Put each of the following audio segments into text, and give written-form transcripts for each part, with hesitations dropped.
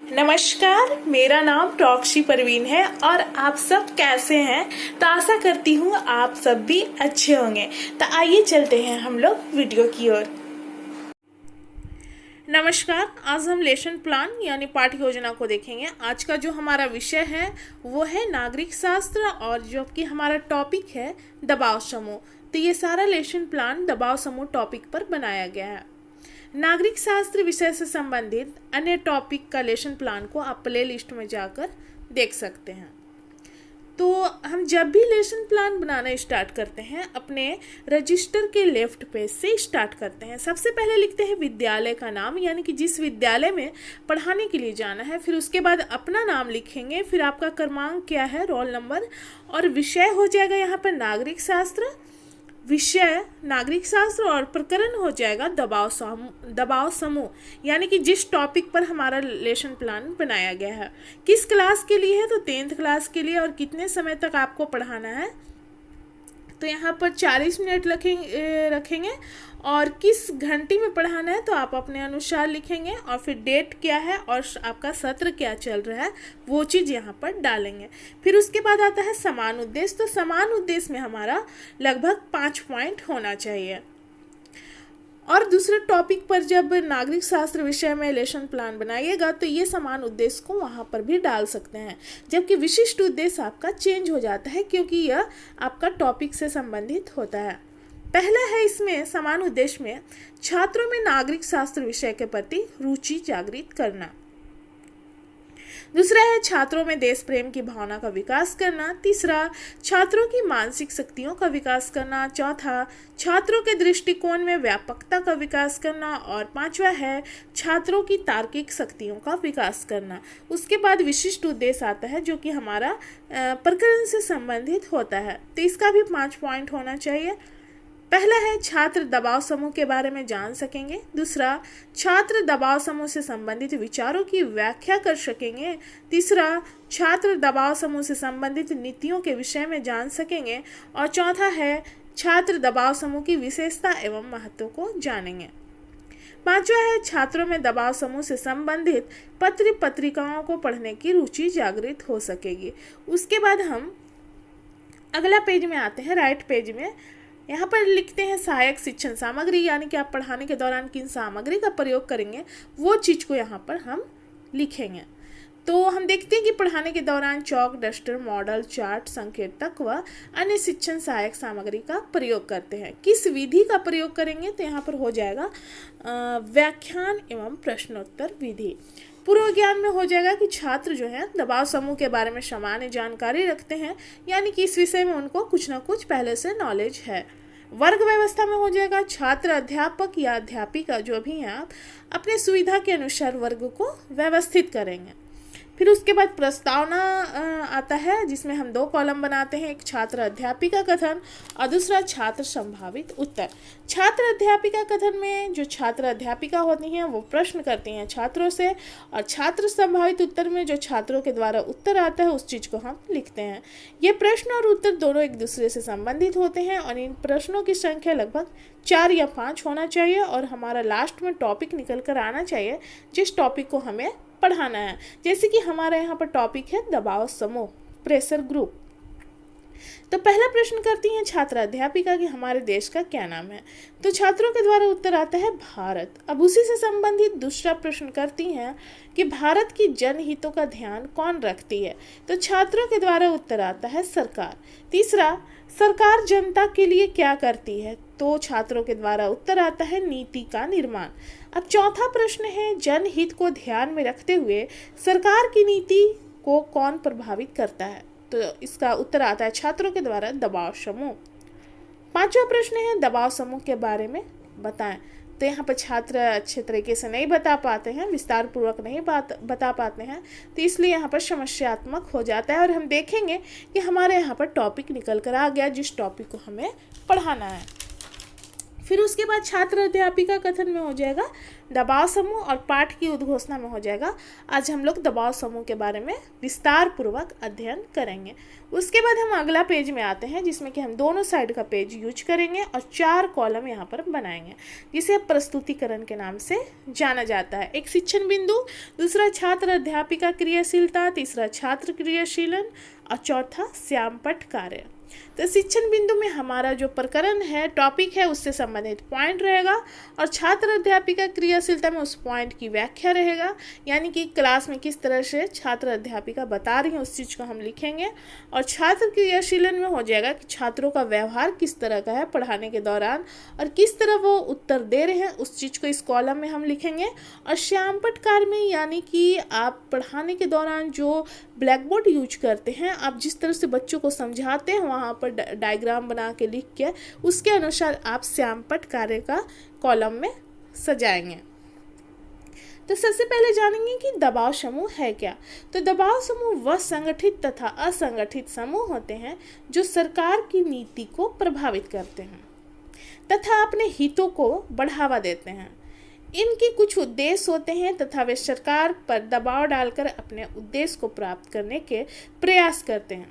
नमस्कार, मेरा नाम प्रॉक्सी परवीन है और आप सब कैसे हैं। तो आशा करती हूँ आप सब भी अच्छे होंगे। तो आइए चलते हैं हम लोग वीडियो की ओर। नमस्कार, आज हम लेसन प्लान यानी पाठ्य योजना को देखेंगे। आज का जो हमारा विषय है वो है नागरिक शास्त्र और जो कि हमारा टॉपिक है दबाव समूह। तो ये सारा लेसन प्लान दबाव समूह टॉपिक पर बनाया गया है। नागरिक शास्त्र विषय से संबंधित अन्य टॉपिक का लेसन प्लान को आप प्ले लिस्ट में जाकर देख सकते हैं। तो हम जब भी लेसन प्लान बनाना स्टार्ट करते हैं अपने रजिस्टर के लेफ्ट पेज से स्टार्ट करते हैं। सबसे पहले लिखते हैं विद्यालय का नाम, यानी कि जिस विद्यालय में पढ़ाने के लिए जाना है। फिर उसके बाद अपना नाम लिखेंगे, फिर आपका क्रमांक क्या है, रोल नंबर, और विषय हो जाएगा यहाँ पर नागरिक शास्त्र, विषय नागरिक शास्त्र, और प्रकरण हो जाएगा दबाव समूह, यानी कि जिस टॉपिक पर हमारा लेसन प्लान बनाया गया है। किस क्लास के लिए है, तो 10th क्लास के लिए, और कितने समय तक आपको पढ़ाना है, तो यहाँ पर 40 मिनट रखेंगे और किस घंटे में पढ़ाना है तो आप अपने अनुसार लिखेंगे, और फिर डेट क्या है और आपका सत्र क्या चल रहा है वो चीज़ यहाँ पर डालेंगे। फिर उसके बाद आता है समान उद्देश्य। तो समान उद्देश्य में हमारा लगभग 5 पॉइंट होना चाहिए। और दूसरे टॉपिक पर जब नागरिक शास्त्र विषय में लेसन प्लान बनाइएगा तो ये समान उद्देश्य को वहाँ पर भी डाल सकते हैं, जबकि विशिष्ट उद्देश्य आपका चेंज हो जाता है क्योंकि यह आपका टॉपिक से संबंधित होता है। पहला है इसमें समान उद्देश्य में छात्रों में नागरिक शास्त्र विषय के प्रति रुचि जागृत करना। दूसरा है छात्रों में देश प्रेम की भावना का विकास करना। तीसरा, छात्रों की मानसिक शक्तियों का विकास करना। चौथा, छात्रों के दृष्टिकोण में व्यापकता का विकास करना। और पांचवा है छात्रों की तार्किक शक्तियों का विकास करना। उसके बाद विशिष्ट उद्देश्य आता है जो कि हमारा प्रकरण से संबंधित होता है, तो इसका भी 5 पॉइंट होना चाहिए। पहला है छात्र दबाव समूह के बारे में जान सकेंगे। दूसरा, छात्र दबाव समूह से संबंधित विचारों की व्याख्या कर सकेंगे। तीसरा, छात्र दबाव समूह से संबंधित नीतियों के विषय में जान सकेंगे। और चौथा है छात्र दबाव समूह की विशेषता एवं महत्व को जानेंगे। पांचवा है छात्रों में दबाव समूह से संबंधित पत्र पत्रिकाओं को पढ़ने की रुचि जागृत हो सकेगी। उसके बाद हम अगला पेज में आते हैं, राइट पेज में। यहाँ पर लिखते हैं सहायक शिक्षण सामग्री, यानी कि आप पढ़ाने के दौरान किन सामग्री का प्रयोग करेंगे वो चीज़ को यहाँ पर हम लिखेंगे। तो हम देखते हैं कि पढ़ाने के दौरान चौक, डस्टर, मॉडल, चार्ट, संकेतक व अन्य शिक्षण सहायक सामग्री का प्रयोग करते हैं। किस विधि का प्रयोग करेंगे तो यहाँ पर हो जाएगा व्याख्यान एवं प्रश्नोत्तर विधि। पूर्व ज्ञान में हो जाएगा कि छात्र जो है दबाव समूह के बारे में सामान्य जानकारी रखते हैं, यानी कि इस विषय में उनको कुछ ना कुछ पहले से नॉलेज है। वर्ग व्यवस्था में हो जाएगा छात्र, अध्यापक या अध्यापिका जो भी हैं आप अपने सुविधा के अनुसार वर्ग को व्यवस्थित करेंगे। फिर उसके बाद प्रस्तावना आता है जिसमें हम 2 कॉलम बनाते हैं, एक छात्र अध्यापिका कथन और दूसरा छात्र संभावित उत्तर। छात्र अध्यापिका कथन में जो छात्र अध्यापिका होती हैं वो प्रश्न करती हैं छात्रों से, और छात्र संभावित उत्तर में जो छात्रों के द्वारा उत्तर आता है उस चीज़ को हम लिखते हैं। ये प्रश्न और उत्तर दोनों एक दूसरे से संबंधित होते हैं और इन प्रश्नों की संख्या लगभग 4 या 5 होना चाहिए, और हमारा लास्ट में टॉपिक निकल कर आना चाहिए जिस टॉपिक को हमें पढ़ाना है। जैसे कि हमारा यहाँ पर टॉपिक है दबाव समूह, प्रेशर ग्रुप। तो पहला प्रश्न करती हैं छात्र अध्यापिका कि हमारे देश का क्या नाम है, तो छात्रों के द्वारा उत्तर आता है भारत। अब उसी से संबंधित दूसरा प्रश्न करती हैं कि भारत की जनहितों का ध्यान कौन रखती है, तो छात्रों के द्वारा उत्तर आता है सरकार। तीसरा, सरकार जनता के लिए क्या करती है, तो छात्रों के द्वारा उत्तर आता है नीति का निर्माण। अब चौथा प्रश्न है जनहित को ध्यान में रखते हुए सरकार की नीति को कौन प्रभावित करता है, तो इसका उत्तर आता है छात्रों के द्वारा दबाव समूह। पांचवा प्रश्न है दबाव समूह के बारे में बताएं, तो यहाँ पर छात्र अच्छे तरीके से नहीं बता पाते हैं, विस्तार पूर्वक नहीं बता पाते हैं, तो इसलिए यहाँ पर समस्यात्मक हो जाता है। और हम देखेंगे कि हमारे यहाँ पर टॉपिक निकल कर आ गया जिस टॉपिक को हमें पढ़ाना है। फिर उसके बाद छात्र अध्यापिका कथन में हो जाएगा दबाव समूह, और पाठ की उद्घोषणा में हो जाएगा आज हम लोग दबाव समूह के बारे में विस्तार पूर्वक अध्ययन करेंगे। उसके बाद हम अगला पेज में आते हैं जिसमें कि हम दोनों साइड का पेज यूज करेंगे और 4 कॉलम यहाँ पर बनाएंगे जिसे प्रस्तुतिकरण के नाम से जाना जाता है। एक शिक्षण बिंदु, दूसरा छात्र अध्यापिका क्रियाशीलता, तीसरा छात्र क्रियाशीलन और चौथा श्यामपट्ट कार्य। तो शिक्षण बिंदु में हमारा जो प्रकरण है, टॉपिक है, उससे संबंधित पॉइंट रहेगा और छात्र अध्यापिका क्रियाशीलता में उस पॉइंट की व्याख्या रहेगा, यानी कि क्लास में किस तरह से छात्र अध्यापिका बता रही हैं उस चीज़ को हम लिखेंगे। और छात्र क्रियाशीलन में हो जाएगा कि छात्रों का व्यवहार किस तरह का है पढ़ाने के दौरान और किस तरह वो उत्तर दे रहे हैं उस चीज़ को इस कॉलम में हम लिखेंगे। और श्यामपट्ट कार्य में यानी कि आप पढ़ाने के दौरान जो ब्लैक बोर्ड यूज करते हैं, आप जिस तरह से बच्चों को समझाते हैं वहाँ पर डायग्राम बना के लिख के उसके अनुसार आप श्यामपट्ट कार्य का कॉलम में सजाएंगे। तो सबसे पहले जानेंगे कि दबाव समूह है क्या। तो दबाव समूह वह संगठित तथा असंगठित समूह होते हैं जो सरकार की नीति को प्रभावित करते हैं तथा अपने हितों को बढ़ावा देते हैं। इनके कुछ उद्देश्य होते हैं तथा वे सरकार पर दबाव डालकर अपने उद्देश्य को प्राप्त करने के प्रयास करते हैं।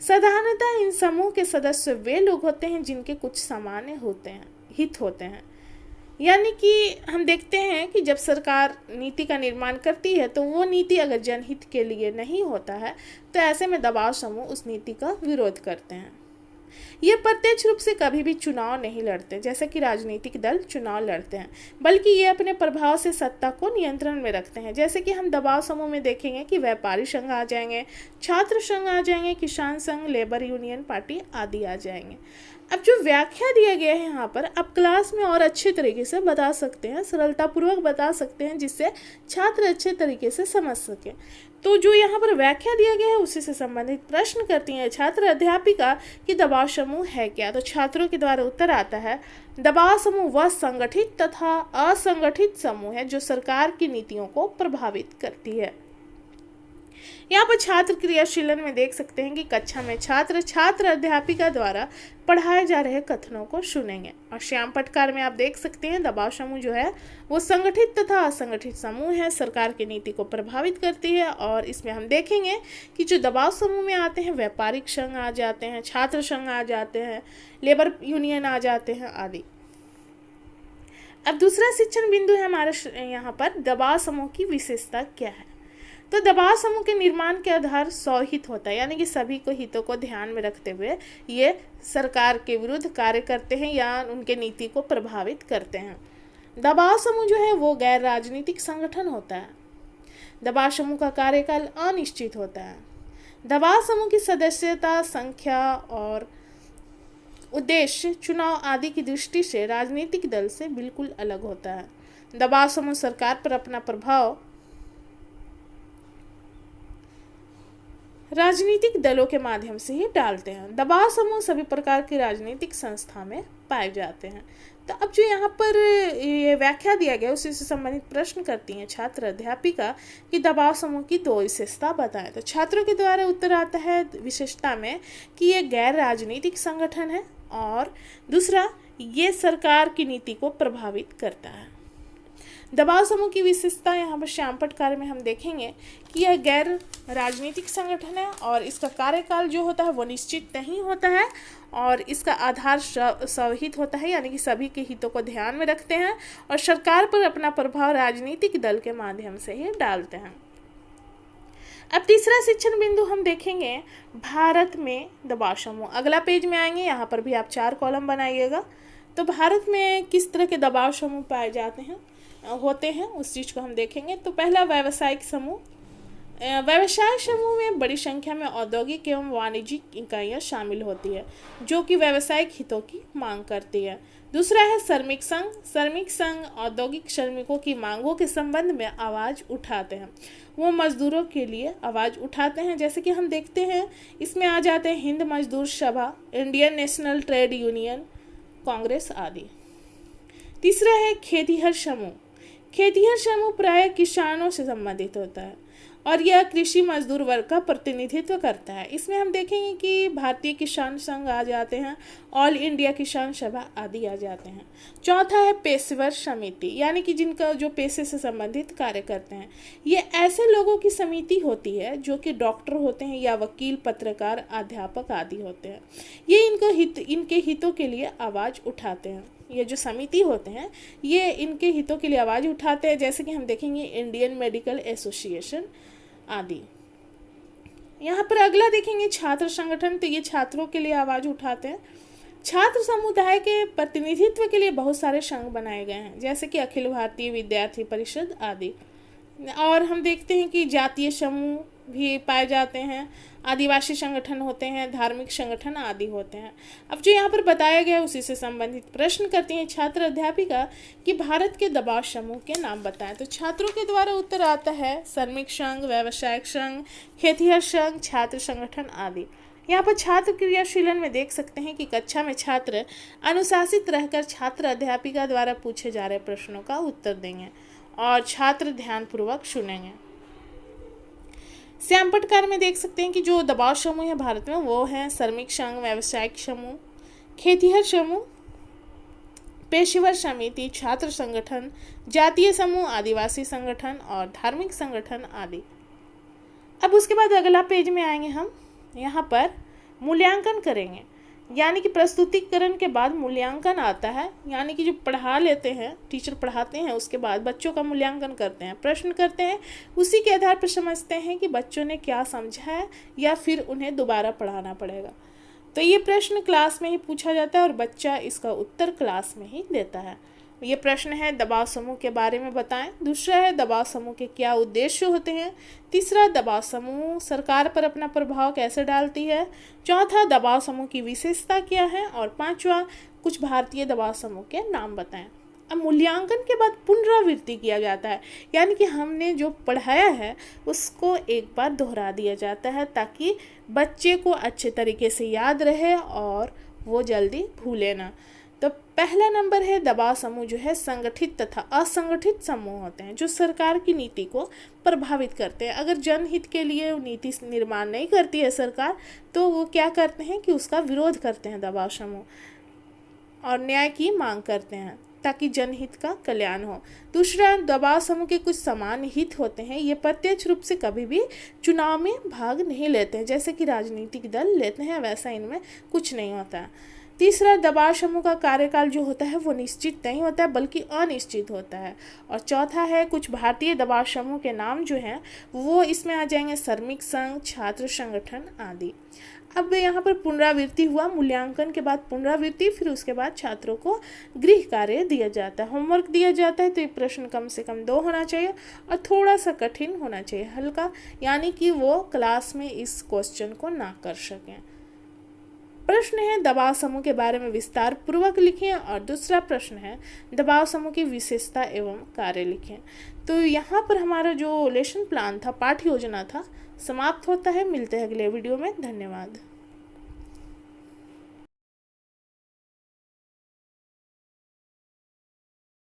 साधारणतः इन समूह के सदस्य वे लोग होते हैं जिनके कुछ सामान्य होते हैं, हित होते हैं। यानी कि हम देखते हैं कि जब सरकार नीति का निर्माण करती है तो वो नीति अगर जनहित के लिए नहीं होता है तो ऐसे में दबाव समूह उस नीति का विरोध करते हैं। ये प्रत्यक्ष रूप से कभी भी चुनाव नहीं लड़ते जैसे कि राजनीतिक दल चुनाव लड़ते हैं, बल्कि ये अपने प्रभाव से सत्ता को नियंत्रण में रखते हैं। जैसे कि हम दबाव समूह में देखेंगे कि व्यापारी संघ आ जाएंगे, छात्र संघ आ जाएंगे, किसान संघ, लेबर यूनियन पार्टी आदि आ जाएंगे। अब जो व्याख्या दिया गया है यहाँ पर आप क्लास में और अच्छे तरीके से बता सकते हैं, सरलतापूर्वक बता सकते हैं जिससे छात्र अच्छे तरीके से समझ सके। तो जो यहाँ पर व्याख्या दिया गया है उसी से संबंधित प्रश्न करती हैं छात्र अध्यापिका कि दबाव समूह है क्या। तो छात्रों के द्वारा उत्तर आता है दबाव समूह वह संगठित तथा असंगठित समूह है जो सरकार की नीतियों को प्रभावित करती है। यहाँ पर छात्र क्रियाशीलन में देख सकते हैं कि कक्षा में छात्र अध्यापिका द्वारा पढ़ाए जा रहे कथनों को सुनेंगे। और श्यामपट्ट कार्य में आप देख सकते हैं दबाव समूह जो है वो संगठित तथा असंगठित समूह है, सरकार की नीति को प्रभावित करती है। और इसमें हम देखेंगे कि जो दबाव समूह में आते हैं व्यापारिक संघ आ जाते हैं, छात्र संघ आ जाते हैं, लेबर यूनियन आ जाते हैं आदि। अब दूसरा शिक्षण बिंदु है हमारे यहाँ पर दबाव समूह की विशेषता क्या है। तो दबाव समूह के निर्माण के आधार स्वहित होता है, यानी कि सभी को हितों को ध्यान में रखते हुए ये सरकार के विरुद्ध कार्य करते हैं या उनके नीति को प्रभावित करते हैं। दबाव समूह जो है वो गैर राजनीतिक संगठन होता है। दबाव समूह का कार्यकाल अनिश्चित होता है। दबाव समूह की सदस्यता, संख्या और उद्देश्य, चुनाव आदि की दृष्टि से राजनीतिक दल से बिल्कुल अलग होता है। दबाव समूह सरकार पर अपना प्रभाव राजनीतिक दलों के माध्यम से ही डालते हैं। दबाव समूह सभी प्रकार की राजनीतिक संस्था में पाए जाते हैं। तो अब जो यहाँ पर ये व्याख्या दिया गया उसी से संबंधित प्रश्न करती हैं छात्र अध्यापिका कि दबाव समूह की 2 विशेषता बताएं। तो छात्रों के द्वारा उत्तर आता है विशेषता में कि ये गैर राजनीतिक संगठन है और दूसरा ये सरकार की नीति को प्रभावित करता है। दबाव समूह की विशेषता यहाँ पर श्यामपट्ट कार्य में हम देखेंगे कि यह गैर राजनीतिक संगठन है और इसका कार्यकाल जो होता है वो निश्चित नहीं होता है और इसका आधार स्वहित होता है, यानी कि सभी के हितों को ध्यान में रखते हैं और सरकार पर अपना प्रभाव राजनीतिक दल के माध्यम से ही डालते हैं। अब तीसरा शिक्षण बिंदु हम देखेंगे भारत में दबाव समूह। अगला पेज में आएंगे, यहाँ पर भी आप 4 कॉलम बनाइएगा। तो भारत में किस तरह के दबाव समूह पाए जाते हैं होते हैं उस चीज़ को हम देखेंगे। तो पहला व्यावसायिक समूह। व्यवसाय समूह में बड़ी संख्या में औद्योगिक एवं वाणिज्यिक इकाइयाँ शामिल होती है जो कि व्यावसायिक हितों की मांग करती है। दूसरा है श्रमिक संघ। श्रमिक संघ औद्योगिक श्रमिकों की मांगों के संबंध में आवाज़ उठाते हैं, वो मजदूरों के लिए आवाज़ उठाते हैं। जैसे कि हम देखते हैं इसमें आ जाते हैं हिंद मजदूर सभा, Indian national trade union, Congress आदि। तीसरा है खेतिहर समूह। खेतिहर समूह प्राय किसानों से संबंधित होता है और यह कृषि मजदूर वर्ग का प्रतिनिधित्व करता है। इसमें हम देखेंगे कि भारतीय किसान संघ आ जाते हैं, ऑल इंडिया किसान सभा आदि आ जाते हैं। चौथा है पेशेवर समिति, यानी कि जिनका जो पेशे से संबंधित कार्य करते हैं। ये ऐसे लोगों की समिति होती है जो कि डॉक्टर होते हैं या वकील, पत्रकार, अध्यापक आदि होते हैं। ये इनके हितों के लिए आवाज़ उठाते हैं। ये जो समिति होते हैं ये इनके हितों के लिए आवाज़ उठाते हैं, जैसे कि हम देखेंगे इंडियन मेडिकल एसोसिएशन आदि। यहाँ पर अगला देखेंगे छात्र संगठन, तो ये छात्रों के लिए आवाज़ उठाते हैं। छात्र समुदाय के प्रतिनिधित्व के लिए बहुत सारे संघ बनाए गए हैं, जैसे कि अखिल भारतीय विद्यार्थी परिषद आदि। और हम देखते हैं कि जातीय समूह भी पाए जाते हैं, आदिवासी संगठन होते हैं, धार्मिक संगठन आदि होते हैं। अब जो यहाँ पर बताया गया उसी से संबंधित प्रश्न करते हैं छात्र अध्यापिका कि भारत के दबाव समूह के नाम बताएं। तो छात्रों के द्वारा उत्तर आता है श्रमिक संघ, व्यावसायिक संघ, खेतिहर संघ, छात्र संगठन आदि। यहाँ पर छात्र क्रियाशीलन में देख सकते हैं कि कक्षा में छात्र अनुशासित रहकर छात्र अध्यापिका द्वारा पूछे जा रहे प्रश्नों का उत्तर देंगे और छात्र ध्यानपूर्वक सुनेंगे। श्याम पटकार में देख सकते हैं कि जो दबाव समूह है भारत में वो है श्रमिक संघ, व्यावसायिक समूह, खेतिहर समूह, पेशेवर समिति, छात्र संगठन, जातीय समूह, आदिवासी संगठन और धार्मिक संगठन आदि। अब उसके बाद अगला पेज में आएंगे हम, यहाँ पर मूल्यांकन करेंगे, यानी कि प्रस्तुतिकरण के बाद मूल्यांकन आता है, यानी कि जो पढ़ा लेते हैं टीचर पढ़ाते हैं उसके बाद बच्चों का मूल्यांकन करते हैं, प्रश्न करते हैं, उसी के आधार पर समझते हैं कि बच्चों ने क्या समझा है या फिर उन्हें दोबारा पढ़ाना पड़ेगा। तो ये प्रश्न क्लास में ही पूछा जाता है और बच्चा इसका उत्तर क्लास में ही देता है। ये प्रश्न है दबाव समूह के बारे में बताएं। दूसरा है दबाव समूह के क्या उद्देश्य होते हैं। तीसरा, दबाव समूह सरकार पर अपना प्रभाव कैसे डालती है। चौथा, दबाव समूह की विशेषता क्या है। और पांचवा, कुछ भारतीय दबाव समूह के नाम बताएं। अब मूल्यांकन के बाद पुनरावृत्ति किया जाता है, यानी कि हमने जो पढ़ाया है उसको एक बार दोहरा दिया जाता है ताकि बच्चे को अच्छे तरीके से याद रहे और वो जल्दी भूले ना। तो पहला नंबर है दबाव समूह जो है संगठित तथा असंगठित समूह होते हैं जो सरकार की नीति को प्रभावित करते हैं। अगर जनहित के लिए नीति निर्माण नहीं करती है सरकार तो वो क्या करते हैं कि उसका विरोध करते हैं दबाव समूह और न्याय की मांग करते हैं ताकि जनहित का कल्याण हो। दूसरा, दबाव समूह के कुछ समान हित होते हैं, ये प्रत्यक्ष रूप से कभी भी चुनाव में भाग नहीं लेते हैं, जैसे कि राजनीतिक दल लेते हैं वैसा इनमें कुछ नहीं होता है। तीसरा, दबाव समूह का कार्यकाल जो होता है वो निश्चित नहीं होता है बल्कि अनिश्चित होता है। और चौथा है कुछ भारतीय दबाव समूह के नाम जो हैं वो इसमें आ जाएंगे श्रमिक संघ, छात्र संगठन आदि। अब यहाँ पर पुनरावृत्ति हुआ, मूल्यांकन के बाद पुनरावृत्ति, फिर उसके बाद छात्रों को गृह कार्य दिया जाता है, होमवर्क दिया जाता है। तो ये प्रश्न कम से कम 2 होना चाहिए और थोड़ा सा कठिन होना चाहिए, हल्का, यानी कि वो क्लास में इस क्वेश्चन को ना कर सकें। प्रश्न है दबाव समूह के बारे में विस्तार पूर्वक लिखें और दूसरा प्रश्न है दबाव समूह की विशेषता एवं कार्य लिखें। तो यहाँ पर हमारा जो लेसन प्लान था, पाठ्य योजना था, समाप्त होता है। मिलते हैं अगले वीडियो में। धन्यवाद।